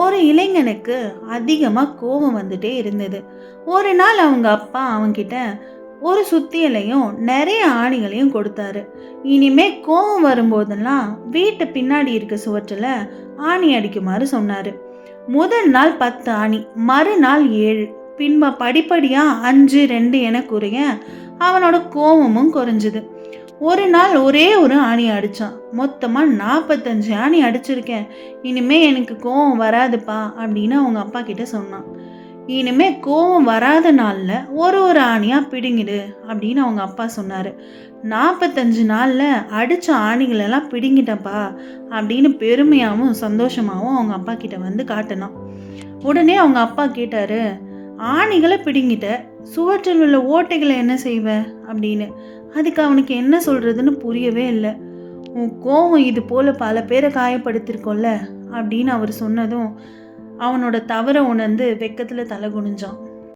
ஒரு இளைஞனுக்கு அதிகமாக கோபம் வந்துட்டே இருந்தது. ஒரு நாள் அவங்க அப்பா அவன்கிட்ட ஒரு சுத்தியலையும் நிறைய ஆணிகளையும் கொடுத்தாரு. இனிமே கோபம் வரும்போதெல்லாம் வீட்டு பின்னாடி இருக்க சுவற்றில் ஆணி அடிக்குமாறு சொன்னாரு. முதல் நாள் 10 ஆணி, மறுநாள் 7, பின்பு படிப்படியாக 5, 2 என குறைய அவனோட கோபமும் குறைஞ்சுது. ஒரு நாள் ஒரே ஒரு ஆணி அடித்தான். மொத்தமாக 45 ஆணி அடிச்சிருக்கேன். இனிமே எனக்கு கோவம் வராதுப்பா அப்படின்னு அவங்க அப்பா கிட்ட சொன்னான். இனிமே கோவம் வராத நாளில் ஒரு ஒரு ஆணியாக பிடுங்கிடு அப்படின்னு அவங்க அப்பா சொன்னார். 45 நாளில் அடித்த ஆணிகளெல்லாம் பிடுங்கிட்டப்பா அப்படின்னு பெருமையாகவும் சந்தோஷமாகவும் அவங்க அப்பா கிட்ட வந்து காட்டினான். உடனே அவங்க அப்பா கேட்டார், ஆணிகளை பிடுங்கிட்ட, சுவற்றில் உள்ள ஓட்டைகளை என்ன செய்வ அப்படின்னு. அதுக்கு அவனுக்கு என்ன சொல்கிறதுன்னு புரியவே இல்லை. உன் கோவம் இது போல் பல பேரை காயப்படுத்திருக்கோல்ல அப்படின்னு அவர் சொன்னதும் அவனோட தவறை உணர்ந்து வெக்கத்தில் தலை குனிஞ்சான்.